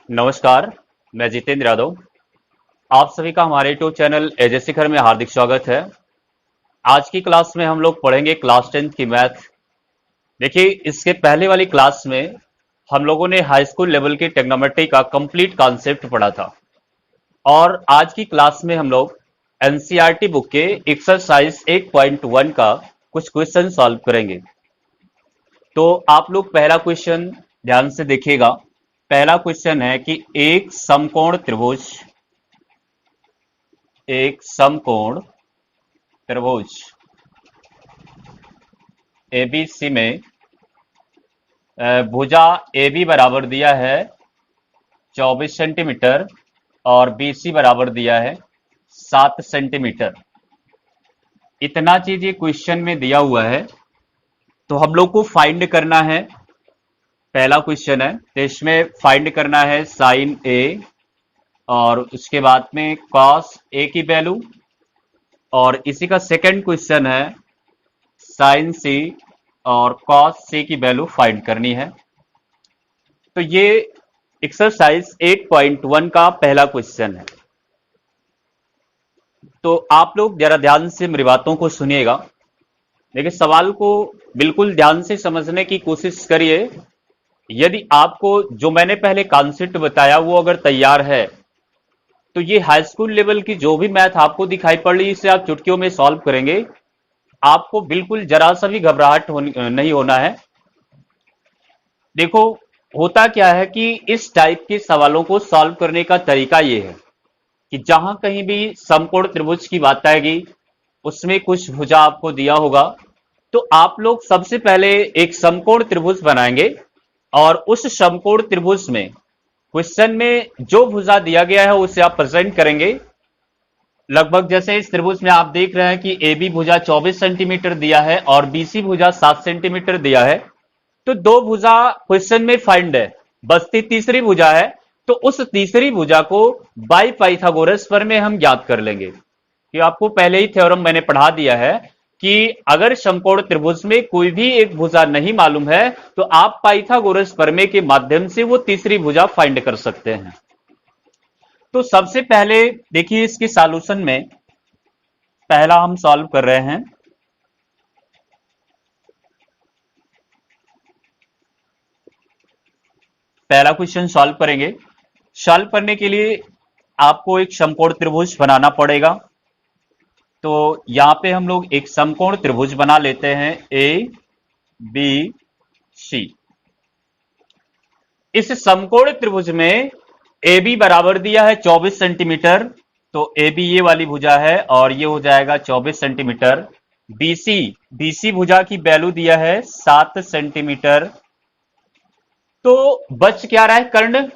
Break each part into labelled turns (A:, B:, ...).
A: नमस्कार। मैं जितेंद्र यादव। आप सभी का हमारे यूट्यूब चैनल एजे शिखर में हार्दिक स्वागत है। आज की क्लास में हम लोग पढ़ेंगे क्लास 10th की मैथ। देखिए, इसके पहले वाली क्लास में हम लोगों ने हाई स्कूल लेवल की ट्रिग्नोमेट्री का कंप्लीट कॉन्सेप्ट पढ़ा था और आज की क्लास में हम लोग एनसीईआरटी बुक के एक्सरसाइज 8.1 का कुछ क्वेश्चन सॉल्व करेंगे। तो आप लोग पहला क्वेश्चन ध्यान से देखिएगा। पहला क्वेश्चन है कि एक समकोण त्रिभुज एबीसी में भुजा AB बराबर दिया है 24 सेंटीमीटर और BC बराबर दिया है 7 सेंटीमीटर। इतना चीज ये क्वेश्चन में दिया हुआ है, तो हम लोग को फाइंड करना है। पहला क्वेश्चन है तो इसमें फाइंड करना है साइन A और उसके बाद में कॉस A की वैल्यू, और इसी का सेकंड क्वेश्चन है साइन C और कॉस C की वैल्यू फाइंड करनी है। तो ये एक्सरसाइज 8.1 का पहला क्वेश्चन है। तो आप लोग जरा ध्यान से मेरी बातों को सुनिएगा। देखिए, सवाल को बिल्कुल ध्यान से समझने की कोशिश करिए। यदि आपको जो मैंने पहले कॉन्सेप्ट बताया वो अगर तैयार है, तो ये हाई स्कूल लेवल की जो भी मैथ आपको दिखाई पड़ रही है इसे आप चुटकियों में सॉल्व करेंगे। आपको बिल्कुल जरा सा भी घबराहट नहीं होना है। देखो, होता क्या है कि इस टाइप के सवालों को सॉल्व करने का तरीका ये है कि जहां कहीं भी समकोण त्रिभुज की बात आएगी, उसमें कुछ भुजा आपको दिया होगा, तो आप लोग सबसे पहले एक समकोण त्रिभुज बनाएंगे और उस समकोण त्रिभुज में क्वेश्चन में जो भुजा दिया गया है उसे आप प्रेजेंट करेंगे। लगभग जैसे इस त्रिभुज में आप देख रहे हैं कि ए बी भुजा 24 सेंटीमीटर दिया है और BC भुजा 7 सेंटीमीटर दिया है। तो दो भुजा क्वेश्चन में फाइंड है, बचती तीसरी भुजा है। तो उस तीसरी भुजा को बाय पाइथागोरस प्रमेय हम ज्ञात कर लेंगे। कि आपको पहले ही थ्योरम मैंने पढ़ा दिया है कि अगर समकोण त्रिभुज में कोई भी एक भुजा नहीं मालूम है तो आप पाइथागोरस प्रमेय के माध्यम से वो तीसरी भुजा फाइंड कर सकते हैं। तो सबसे पहले देखिए, इसके सॉल्यूशन में पहला हम सॉल्व कर रहे हैं। पहला क्वेश्चन सॉल्व करेंगे। सॉल्व करने के लिए आपको एक समकोण त्रिभुज बनाना पड़ेगा। तो यहां पे हम लोग एक समकोण त्रिभुज बना लेते हैं ABC। इस समकोण त्रिभुज में AB बराबर दिया है 24 सेंटीमीटर, तो AB ये वाली भुजा है और ये हो जाएगा 24 सेंटीमीटर। BC भुजा की वैल्यू दिया है 7 सेंटीमीटर। तो बच क्या रहा है? कर्ण।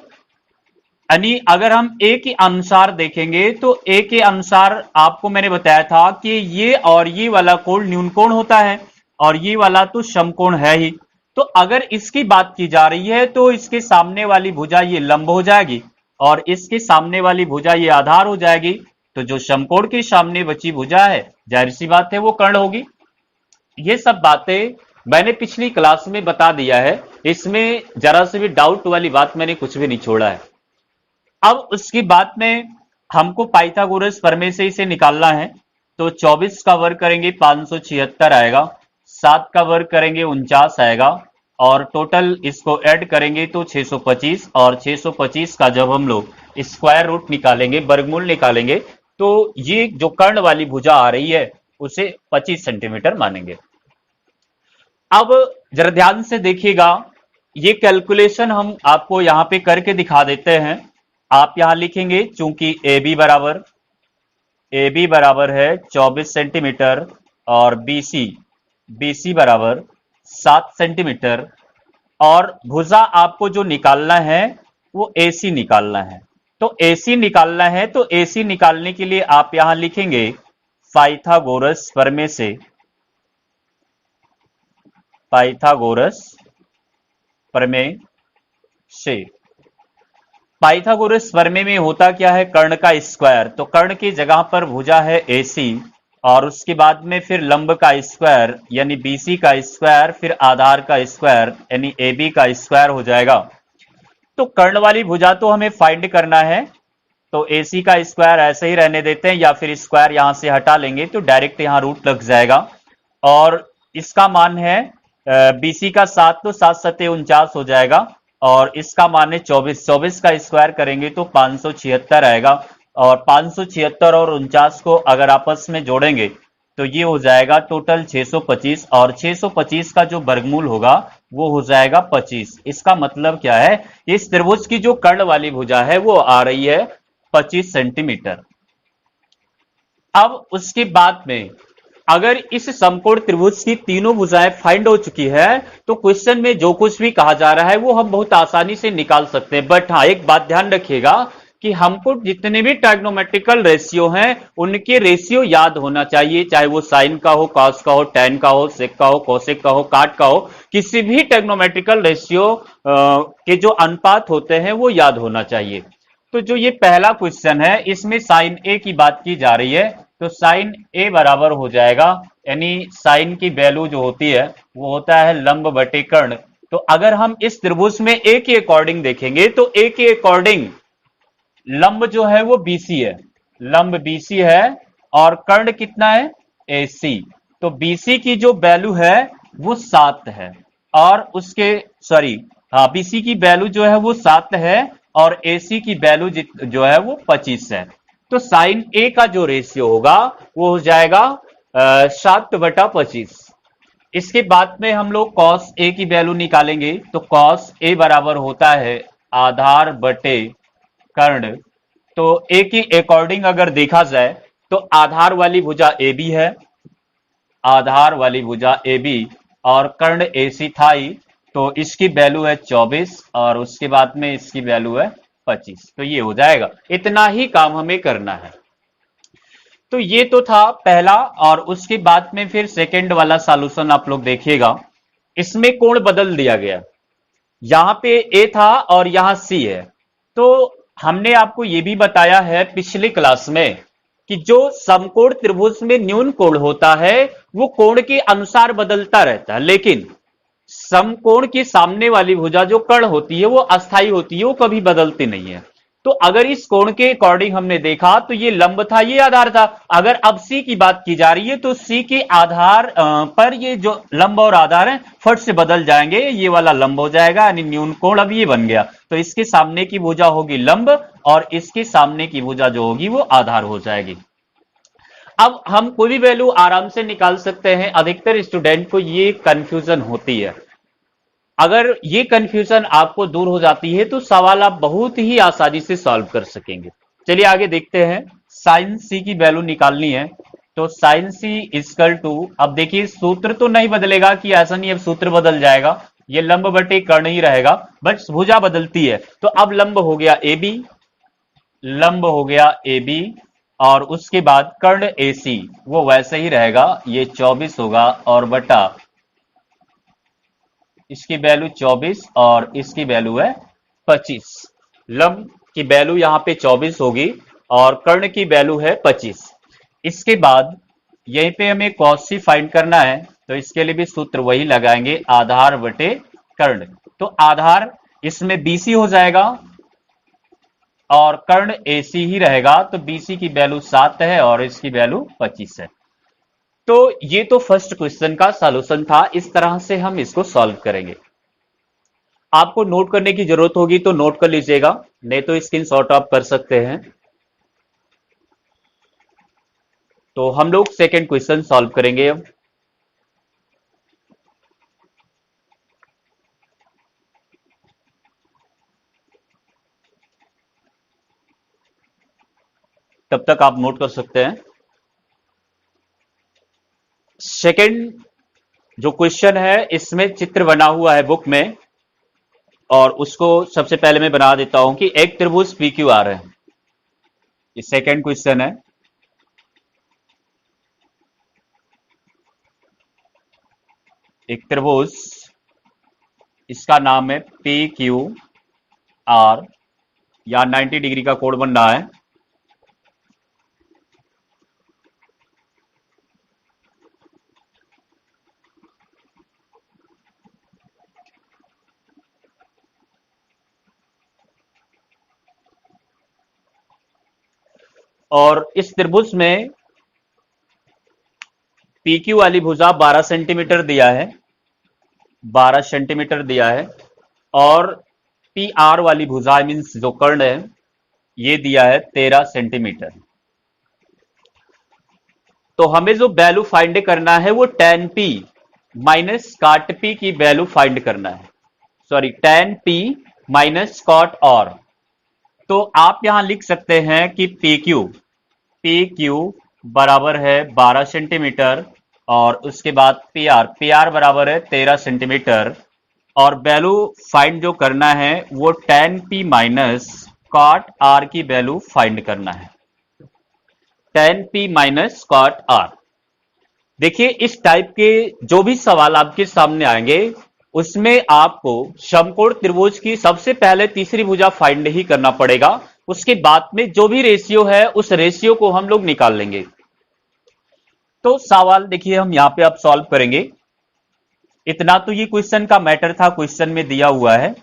A: यानी अगर हम ए के अनुसार देखेंगे तो ए के अनुसार आपको मैंने बताया था कि ये और ये वाला कोण न्यून कोण होता है और ये वाला तो समकोण है ही। तो अगर इसकी बात की जा रही है तो इसके सामने वाली भुजा ये लंब हो जाएगी और इसके सामने वाली भुजा ये आधार हो जाएगी। तो जो समकोण के सामने बची भुजा है, जाहिर सी बात है वो कर्ण होगी। ये सब बातें मैंने पिछली क्लास में बता दिया है, इसमें जरा से भी डाउट वाली बात मैंने कुछ भी नहीं छोड़ा है। अब उसकी बात में हमको पाइथागोरस प्रमेय से इसे निकालना है। तो 24 का वर्ग करेंगे 576 आएगा, 7 का वर्ग करेंगे 49 आएगा और टोटल इसको ऐड करेंगे तो 625। और 625 का जब हम लोग स्क्वायर रूट निकालेंगे, वर्गमूल निकालेंगे, तो ये जो कर्ण वाली भुजा आ रही है उसे 25 सेंटीमीटर मानेंगे। अब जरा ध्यान से देखिएगा, ये कैलकुलेशन हम आपको यहां पे करके दिखा देते हैं। आप यहां लिखेंगे चूंकि AB बराबर है 24 सेंटीमीटर और BC बराबर 7 सेंटीमीटर और भुजा आपको जो निकालना है वो AC निकालना है। तो AC निकालना है, तो AC निकालने के लिए आप यहां लिखेंगे पाइथागोरस प्रमेय से। पाइथागोरस प्रमेय में होता क्या है? कर्ण का स्क्वायर। तो कर्ण की जगह पर भुजा है AC और उसके बाद में फिर लंब का स्क्वायर यानी BC का स्क्वायर, फिर आधार का स्क्वायर यानी AB का स्क्वायर हो जाएगा। तो कर्ण वाली भुजा तो हमें फाइंड करना है, तो AC का स्क्वायर ऐसे ही रहने देते हैं या फिर स्क्वायर यहां से हटा लेंगे तो डायरेक्ट यहां रूट लग जाएगा। और इसका मान है BC का 7, तो 7 सत्ते 49 हो जाएगा। और इसका मान है 24, 24 का स्क्वायर करेंगे तो 576 आएगा। और 576 और 49 को अगर आपस में जोड़ेंगे तो ये हो जाएगा टोटल 625, और 625 का जो वर्गमूल होगा वो हो जाएगा 25। इसका मतलब क्या है, इस त्रिभुज की जो कर्ण वाली भुजा है वो आ रही है 25 सेंटीमीटर। अब उसके बाद में अगर इस समकोण त्रिभुज की तीनों भुजाएं फाइंड हो चुकी है तो क्वेश्चन में जो कुछ भी कहा जा रहा है वो हम बहुत आसानी से निकाल सकते हैं। बट हाँ, एक बात ध्यान रखिएगा कि हमको जितने भी ट्राइग्नोमेट्रिकल रेशियो हैं उनके रेशियो याद होना चाहिए, चाहे वो साइन का हो, कॉस का हो, टैन का हो, सेक का हो, कोसेक का हो, काट का हो। किसी भी ट्राइग्नोमेट्रिकल रेशियो के जो अनुपात होते हैं वो याद होना चाहिए। तो जो ये पहला क्वेश्चन है इसमें साइन ए की बात की जा रही है, तो साइन ए बराबर हो जाएगा, यानी साइन की वैल्यू जो होती है वो होता है लंब बटे कर्ण। तो अगर हम इस त्रिभुज में ए के अकॉर्डिंग देखेंगे तो ए के अकॉर्डिंग लंब जो है वो BC है, लंब BC है, और कर्ण कितना है AC। तो BC की जो वैल्यू है वो 7 है, और उसके सॉरी हाँ, BC की वैल्यू जो है वो 7 है और AC की वैल्यू जो है वो 25 है। तो साइन ए का जो रेशियो होगा वो हो जाएगा 7/25। इसके बाद में हम लोग कॉस ए की वैल्यू निकालेंगे, तो कॉस ए बराबर होता है आधार बटे कर्ण। तो ए की अकॉर्डिंग अगर देखा जाए तो आधार वाली भुजा ए बी है, आधार वाली भुजा ए बी, और कर्ण AC था ही, तो इसकी वैल्यू है 24 और उसके बाद में इसकी वैल्यू है 25। तो ये हो जाएगा, इतना ही काम हमें करना है। तो ये तो था पहला, और उसके बाद में फिर सेकंड वाला सॉल्यूशन आप लोग देखिएगा। इसमें कोण बदल दिया गया, यहां पे ए था और यहां सी है। तो हमने आपको यह भी बताया है पिछली क्लास में कि जो समकोण त्रिभुज में न्यून कोण होता है वो कोण के अनुसार बदलता रहता है, लेकिन समकोण की सामने वाली भुजा जो कर्ण होती है वो अस्थाई होती है, वो कभी बदलती नहीं है। तो अगर इस कोण के अकॉर्डिंग हमने देखा तो ये लंब था, ये आधार था। अगर अब सी की बात की जा रही है तो सी के आधार पर ये जो लंब और आधार है फट से बदल जाएंगे, ये वाला लंब हो जाएगा, यानी न्यून कोण अब ये बन गया। तो इसके सामने की भुजा होगी लंब और इसके सामने की भुजा जो होगी वो आधार हो जाएगी। अब हम कोई भी वैल्यू आराम से निकाल सकते हैं, अधिकतर स्टूडेंट को ये कंफ्यूजन होती है। अगर ये कंफ्यूजन आपको दूर हो जाती है तो सवाल आप बहुत ही आसानी से सॉल्व कर सकेंगे। चलिए आगे देखते हैं। साइन सी की वैल्यू निकालनी है, तो साइन सी इजकल टू, अब देखिए सूत्र तो नहीं बदलेगा कि ऐसा नहीं अब सूत्र बदल जाएगा, ये लंब बटे कर्ण ही रहेगा, बट भुजा बदलती है। तो अब लंब हो गया ए बी, लंब हो गया ए बी, और उसके बाद कर्ण AC वो वैसे ही रहेगा, ये 24 होगा और बटा इसकी वैल्यू 24 और इसकी वैल्यू है 25। लंब की वैल्यू यहां पे 24 होगी और कर्ण की वैल्यू है 25। इसके बाद यहीं पे हमें cos c फाइंड करना है, तो इसके लिए भी सूत्र वही लगाएंगे, आधार बटे कर्ण। तो आधार इसमें BC हो जाएगा और कर्ण AC ही रहेगा, तो BC की वैल्यू 7 है और इसकी वैल्यू 25 है। तो ये तो फर्स्ट क्वेश्चन का सॉल्यूशन था, इस तरह से हम इसको सॉल्व करेंगे। आपको नोट करने की जरूरत होगी तो नोट कर लीजिएगा, नहीं तो स्क्रीनशॉट आप कर सकते हैं। तो हम लोग सेकंड क्वेश्चन सॉल्व करेंगे अब। तब तक आप नोट कर सकते हैं। सेकंड जो क्वेश्चन है इसमें चित्र बना हुआ है बुक में, और उसको सबसे पहले मैं बना देता हूं कि एक त्रिभुज PQR है, ये सेकंड क्वेश्चन है। एक त्रिभुज, इसका नाम है PQR, या 90 डिग्री का कोण बन रहा है। और इस त्रिभुज में पी क्यू वाली भुजा 12 सेंटीमीटर दिया है, 12 सेंटीमीटर दिया है, और पी आर वाली भुजा मीन्स जो कर्ण है ये दिया है 13 सेंटीमीटर। तो हमें जो वैल्यू फाइंड करना है वो tan p minus cot p की वैल्यू फाइंड करना है, sorry tan p minus cot r। तो आप यहां लिख सकते हैं कि पी क्यू बराबर है 12 सेंटीमीटर और उसके बाद पी आर बराबर है 13 सेंटीमीटर, और वैल्यू फाइंड जो करना है वो tan p minus cot r की वैल्यू फाइंड करना है, tan p minus cot r। देखिए इस टाइप के जो भी सवाल आपके सामने आएंगे उसमें आपको समकोण त्रिभुज की सबसे पहले तीसरी भुजा फाइंड ही करना पड़ेगा, उसके बाद में जो भी रेशियो है उस रेशियो को हम लोग निकाल लेंगे। तो सवाल देखिए हम यहां पे अब सॉल्व करेंगे। इतना तो ये क्वेश्चन का मैटर था, क्वेश्चन में दिया हुआ है।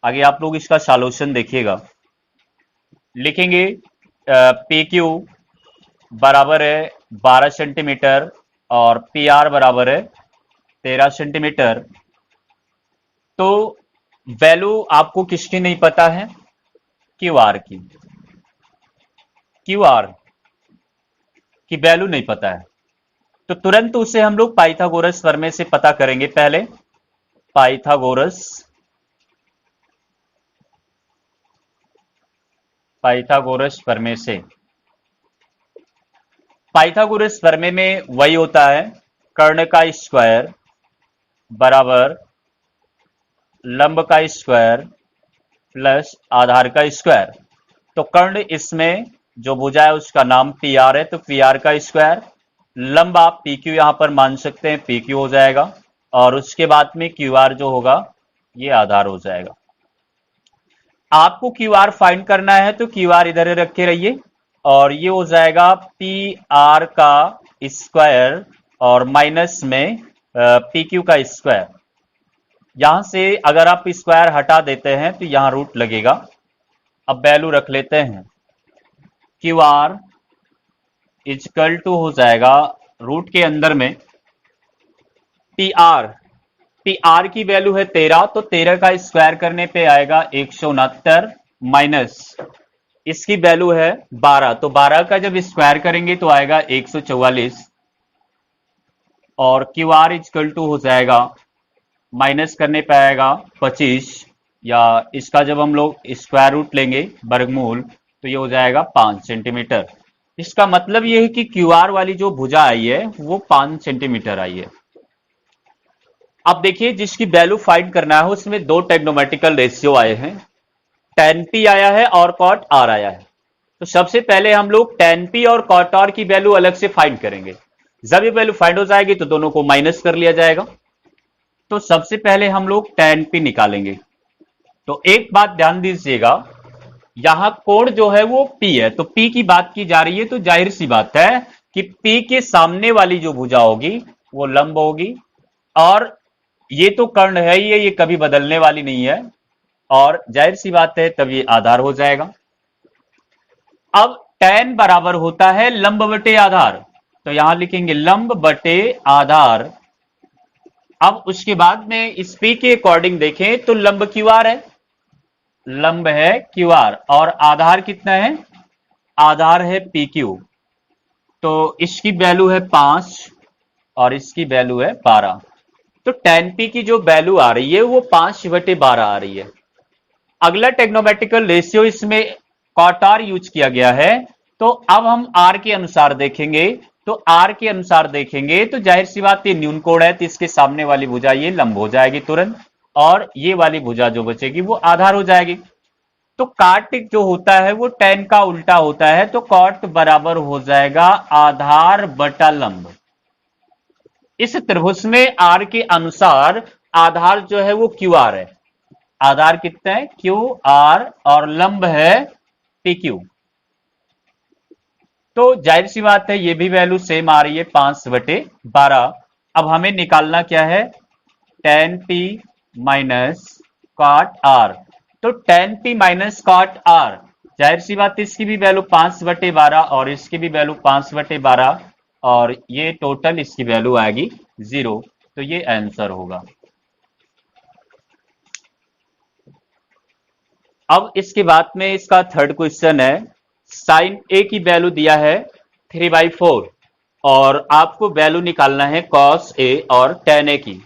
A: आगे आप लोग इसका सॉल्यूशन देखिएगा। लिखेंगे पी क्यू बराबर है 12 सेंटीमीटर और पी आर बराबर है 13 सेंटीमीटर। तो वैल्यू आपको किसकी नहीं पता है? क्यू आर की। क्यू आर की वैल्यू नहीं पता है तो तुरंत उसे हम लोग पाइथागोरस प्रमेय से पता करेंगे। पहले पाइथागोरस प्रमेय से। पाइथागोरस प्रमेय में वही होता है, कर्ण का स्क्वायर बराबर लंब का स्क्वायर प्लस आधार का स्क्वायर। तो कर्ण इसमें जो भुजा है उसका नाम पी आर है, तो पी आर का स्क्वायर, लंब आप पी क्यू यहां पर मान सकते हैं, पी क्यू हो जाएगा, और उसके बाद में क्यू आर जो होगा ये आधार हो जाएगा। आपको क्यू आर फाइंड करना है तो क्यू आर इधर रखे रहिए, और ये हो जाएगा पी आर का स्क्वायर और माइनस में पी क्यू का स्क्वायर। यहां से अगर आप स्क्वायर हटा देते हैं तो यहां रूट लगेगा। अब वैल्यू रख लेते हैं, क्यू आर इजकल टू हो जाएगा रूट के अंदर में पी आर की वैल्यू है 13, तो 13 का स्क्वायर करने पे आएगा 169 माइनस इसकी वैल्यू है 12, तो 12 का जब स्क्वायर करेंगे तो आएगा 144, और क्यू आर इजकल टू हो जाएगा माइनस करने पे आएगा 25, या इसका जब हम लोग स्क्वायर रूट लेंगे वर्गमूल तो ये हो जाएगा 5 सेंटीमीटर। इसका मतलब ये है कि क्यू आर वाली जो भुजा आई है वो 5 सेंटीमीटर आई है। अब देखिए जिसकी वैल्यू फाइंड करना है उसमें दो ट्रिग्नोमेट्रिकल रेशियो आए हैं, tan p आया है और cot r आया है। तो सबसे पहले हम लोग tan p और cot r की वैल्यू अलग से फाइंड करेंगे। जब ये वैल्यू फाइंड हो जाएगी तो दोनों को माइनस कर लिया जाएगा। तो सबसे पहले हम लोग tan p निकालेंगे। तो एक बात ध्यान दीजिएगा, यहां कोण जो है वो p है, तो p की बात की जा रही है, तो जाहिर सी बात है कि p के सामने वाली जो भुजा होगी वो लंब होगी, और ये तो कर्ण है ही है, ये कभी बदलने वाली नहीं है, और जाहिर सी बात है तब ये आधार हो जाएगा। अब tan बराबर होता है लंब बटे आधार, तो यहां लिखेंगे लंब बटे आधार। अब उसके बाद में इस p के अकॉर्डिंग देखें तो लंब क्यू आर है, लंब है क्यू आर, और आधार कितना है? आधार है पी क्यू। तो इसकी वैल्यू है 5 और इसकी वैल्यू है 12। तो tan p की जो वैल्यू आ रही है वो 5/12 आ रही है। अगला ट्रिग्नोमेट्रिकल रेशियो इसमें cot r यूज किया गया है, तो अब हम r के अनुसार देखेंगे। तो r के अनुसार देखेंगे तो जाहिर सी बात ये न्यून कोण है, तो इसके सामने वाली भुजा ये लंब हो जाएगी तुरंत, और ये वाली भुजा जो बचेगी वो आधार हो जाएगी। तो काट जो होता है वो tan का उल्टा होता है, तो cot बराबर हो जाएगा आधार बटा लंब। इस त्रिभुज में r के अनुसार आधार जो है वो क्यू आर है। आधार कितना है? क्यू आर, और लंब है पी क्यू। तो जाहिर सी बात है ये भी वैल्यू सेम आ रही है 5/12। अब हमें निकालना क्या है? tan p minus cot r। तो tan p minus cot r जाहिर सी बात, इसकी भी वैल्यू 5/12 और इसकी भी वैल्यू 5/12, और ये टोटल इसकी वैल्यू आएगी 0। तो ये आंसर होगा। अब इसके बाद में इसका थर्ड क्वेश्चन है, साइन ए की वैल्यू दिया है 3/4 और आपको वैल्यू निकालना है कॉस ए और टेन ए की।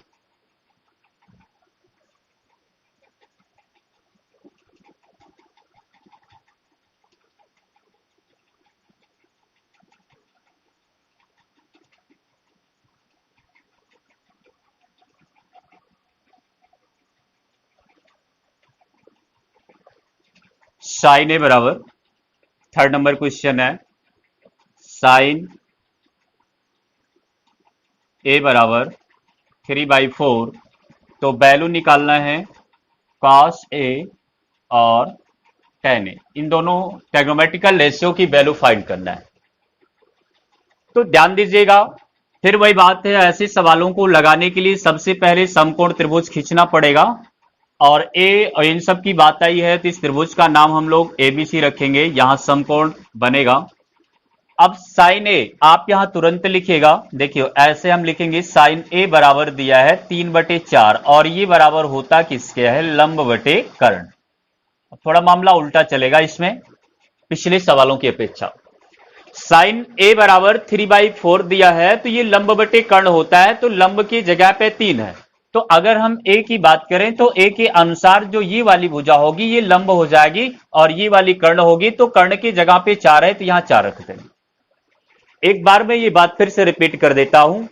A: साइन ए बराबर, थर्ड नंबर क्वेश्चन है, साइन ए बराबर 3/4, तो वैल्यू निकालना है कॉस ए और टेन ए, इन दोनों ट्रिग्नोमेट्रिकल रेशियो की वैल्यू फाइंड करना है। तो ध्यान दीजिएगा, फिर वही बात है, ऐसे सवालों को लगाने के लिए सबसे पहले समकोण त्रिभुज खींचना पड़ेगा, और इन सब की बात आई है तो इस त्रिभुज का नाम हम लोग एबीसी रखेंगे, यहां समकोण बनेगा। अब साइन ए आप यहां तुरंत लिखिएगा, देखियो ऐसे हम लिखेंगे, साइन ए बराबर दिया है 3/4 और ये बराबर होता किसके है, लंब बटे कर्ण। थोड़ा मामला उल्टा चलेगा इसमें पिछले सवालों की अपेक्षा। साइन ए बराबर 3/4 दिया है तो ये लंब बटे कर्ण होता है, तो लंब की जगह पे 3 है। तो अगर हम ए की बात करें तो ए के अनुसार जो ये वाली भुजा होगी ये लंब हो जाएगी और ये वाली कर्ण होगी, तो कर्ण की जगह पे 4 है तो यहां 4 रख देंगे। एक बार मैं ये बात फिर से रिपीट कर देता हूं,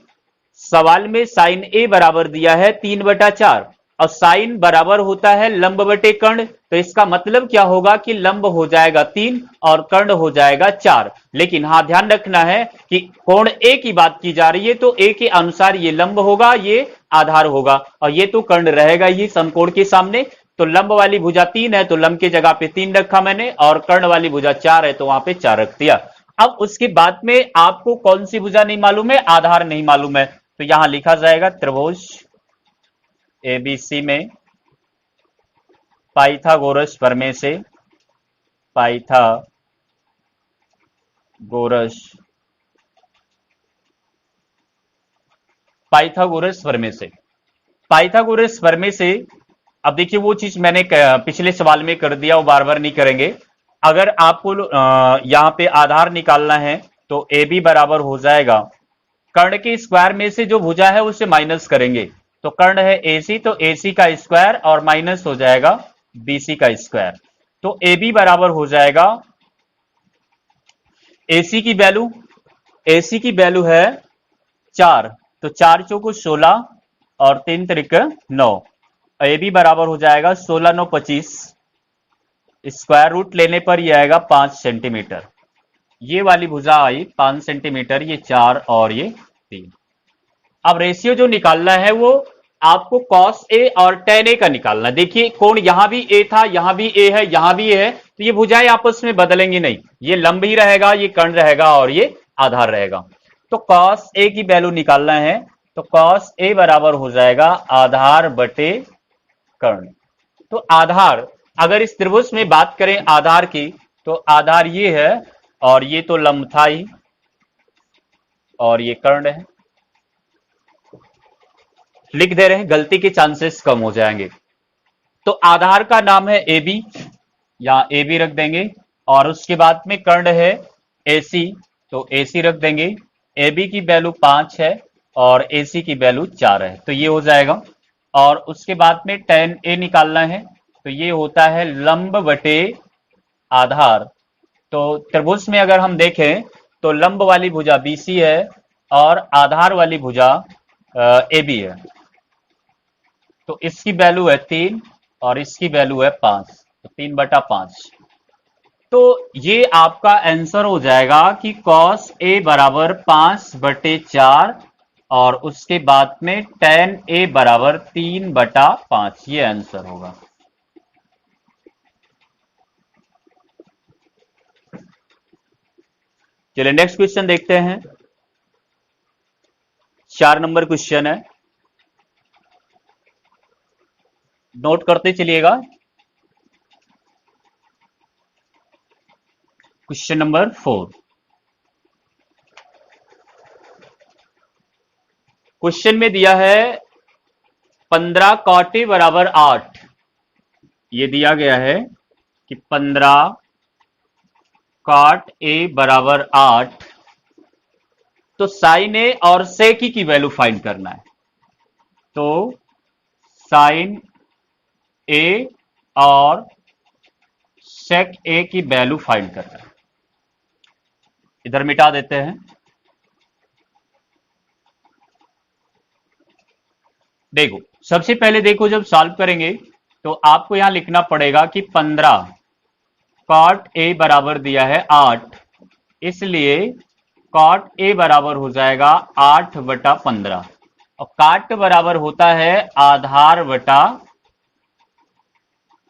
A: सवाल में साइन ए बराबर दिया है 3/4 और साइन बराबर होता है लंब बटे कर्ण, तो इसका मतलब क्या होगा कि लंब हो जाएगा 3 और कर्ण हो जाएगा 4। लेकिन हाँ ध्यान रखना है कि कोण ए की बात की जा रही है तो ए के अनुसार ये लंब होगा, ये आधार होगा और ये तो कर्ण रहेगा ही समकोण के सामने। तो लंब वाली भुजा 3 है तो लंब की जगह पे 3 रखा मैंने, और कर्ण वाली भुजा 4 है तो वहां पे 4 रख दिया। अब उसके बाद में आपको कौन सी भुजा नहीं मालूम है, आधार नहीं मालूम है, तो यहां लिखा जाएगा त्रिभुज एबीसी में पाइथागोरस प्रमेय से, पाइथागोरस पाइथागोरस प्रमेय से, पाइथागोरस प्रमेय से। अब देखिए वो चीज मैंने पिछले सवाल में कर दिया, वो बार बार नहीं करेंगे। अगर आपको यहां पे आधार निकालना है तो ए बी बराबर हो जाएगा, कर्ण के स्क्वायर में से जो भुजा है उसे माइनस करेंगे, तो कर्ण है एसी तो एसी का स्क्वायर और माइनस हो जाएगा बीसी का स्क्वायर, तो ए बी बराबर हो जाएगा, एसी की वैल्यू है 4, तो 4 चौको 16 और 3 त्रिक 9, ए बी बराबर हो जाएगा 16 9 25, स्क्वायर रूट लेने पर यह आएगा 5 सेंटीमीटर। ये वाली भुजा आई 5 सेंटीमीटर, ये 4 और ये 3। अब रेशियो जो निकालना है वो आपको कॉस ए और टेन ए का निकालना है। देखिए कोण यहां भी ए था, यहां भी ए है, यहां भी ए है, तो ये भुजाएं आपस में बदलेंगी नहीं, ये लंब ही रहेगा, ये कर्ण रहेगा और ये आधार रहेगा। तो कॉस ए की वैल्यू निकालना है, तो कॉस ए बराबर हो जाएगा आधार बटे कर्ण। तो आधार, अगर इस त्रिभुज में बात करें आधार की, तो आधार ये है और ये तो लंब था ही और ये कर्ण है, लिख दे रहे हैं, गलती के चांसेस कम हो जाएंगे। तो आधार का नाम है ए बी, यहां ए बी रख देंगे, और उसके बाद में कर्ण है एसी, तो एसी रख देंगे। ए बी की वैल्यू 5 है और एसी की वैल्यू 4 है, तो ये हो जाएगा। और उसके बाद में टेन ए निकालना है, तो ये होता है लंब बटे आधार। तो त्रिभुज में अगर हम देखें तो लंब वाली भुजा बीसी है और आधार वाली भुजा ए बी है, तो इसकी वैल्यू है 3 और इसकी वैल्यू है 5, तो 3/5। तो ये आपका आंसर हो जाएगा कि कॉस ए बराबर 5/4 और उसके बाद में टेन ए बराबर 3/5, ये आंसर होगा। चलिए नेक्स्ट क्वेश्चन देखते हैं, 4 नंबर क्वेश्चन है, नोट करते चलिएगा। Question number 4। क्वेश्चन में दिया है 15 cot A बराबर 8। ये दिया गया है कि 15 cot A बराबर 8, तो साइन ए और सेक की वैल्यू फाइंड करना है। तो साइन ए और सेक ए की वैल्यू फाइंड करना है। इधर मिटा देते हैं। देखो, सबसे पहले देखो, जब सॉल्व करेंगे तो आपको यहां लिखना पड़ेगा कि 15 cot A बराबर दिया है 8, इसलिए cot A बराबर हो जाएगा 8 बटा 15, और काट बराबर होता है आधार बटा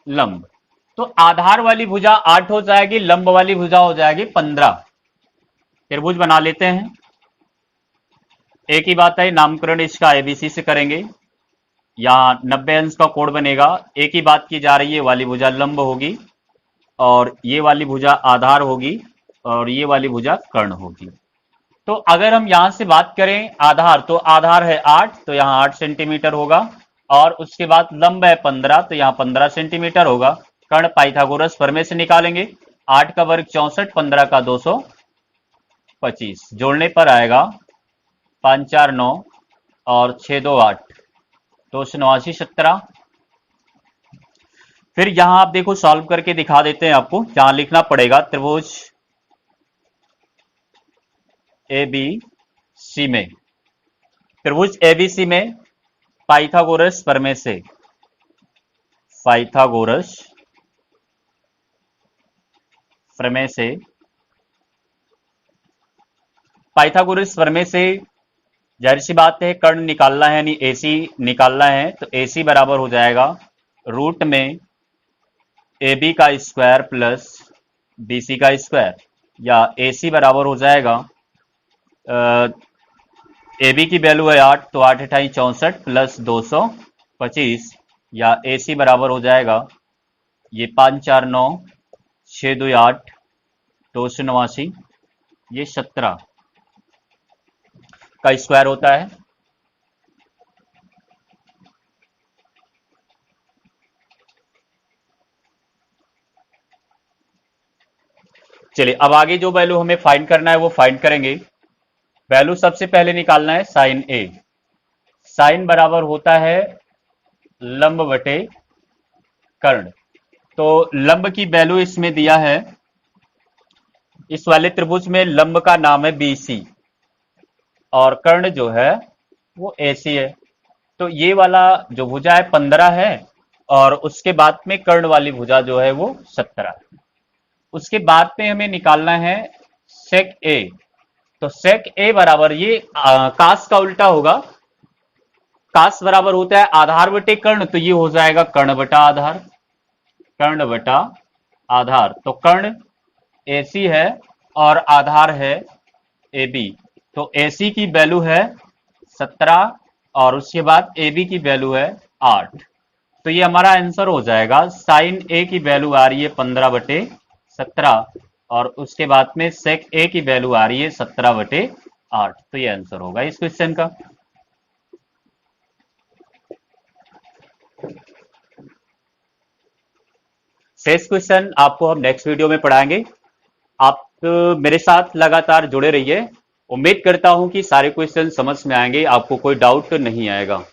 A: लंब। तो आधार वाली भुजा 8 हो जाएगी, लंब वाली भुजा हो जाएगी 15। त्रिभुज बना लेते हैं। एक ही बात है, नामकरण इसका एबीसी से करेंगे। यहां 90 अंश का कोण बनेगा। एक ही बात की जा रही है, वाली भुजा लंब होगी और ये वाली भुजा आधार होगी और ये वाली भुजा कर्ण होगी। तो अगर हम यहां से बात करें आधार, तो आधार है 8, तो यहां 8 सेंटीमीटर होगा, और उसके बाद लंब है 15, तो यहां 15 सेंटीमीटर होगा। कर्ण पाइथागोरस प्रमेय से निकालेंगे। 8 का वर्ग 64, 15 का 225, जोड़ने पर आएगा 5 4 9 और 6 2 8, 289 17। फिर यहां आप देखो, सॉल्व करके दिखा देते हैं आपको। यहां लिखना पड़ेगा त्रिभुज ए बी सी में, त्रिभुज एबीसी में पाइथागोरस प्रमेय से, पाइथागोरस प्रमेय से, पाइथागोरस प्रमेय से जाहिर सी बात है कर्ण निकालना है, यानी एसी निकालना है। तो एसी बराबर हो जाएगा रूट में ए बी का स्क्वायर प्लस बी सी का स्क्वायर, या एसी बराबर हो जाएगा ए बी की वैल्यू है 8, तो 8 अठाई 64 प्लस 225, या एसी बराबर हो जाएगा ये 5 4 9 6 2 8 289, ये 17 का स्क्वायर होता है। चलिए, अब आगे जो वैल्यू हमें फाइंड करना है वो फाइंड करेंगे। वैल्यू सबसे पहले निकालना है साइन ए। साइन बराबर होता है लंब बटे कर्ण। तो लंब की वैल्यू इसमें दिया है, इस वाले त्रिभुज में लंब का नाम है बीसी और कर्ण जो है वो एसी है। तो ये वाला जो भुजा है 15 है, और उसके बाद में कर्ण वाली भुजा जो है वो 17 है। उसके बाद में हमें निकालना है सेक ए। तो सेक ए बराबर, ये कास का उल्टा होगा। कास बराबर होता है आधार बटे कर्ण, तो ये हो जाएगा कर्ण बटा आधार, कर्ण बटा आधार। तो कर्ण एसी है और आधार है ए बी। तो एसी की वैल्यू है 17 और उसके बाद ए बी की वैल्यू है 8। तो ये हमारा आंसर हो जाएगा। साइन ए की वैल्यू आ रही है 15 बटे 17 और उसके बाद में सेक ए की वैल्यू आ रही है 17 बटे 8। तो ये आंसर होगा इस क्वेश्चन का। शेष क्वेश्चन आपको हम नेक्स्ट वीडियो में पढ़ाएंगे। आप मेरे साथ लगातार जुड़े रहिए। उम्मीद करता हूं कि सारे क्वेश्चन समझ में आएंगे, आपको कोई डाउट नहीं आएगा।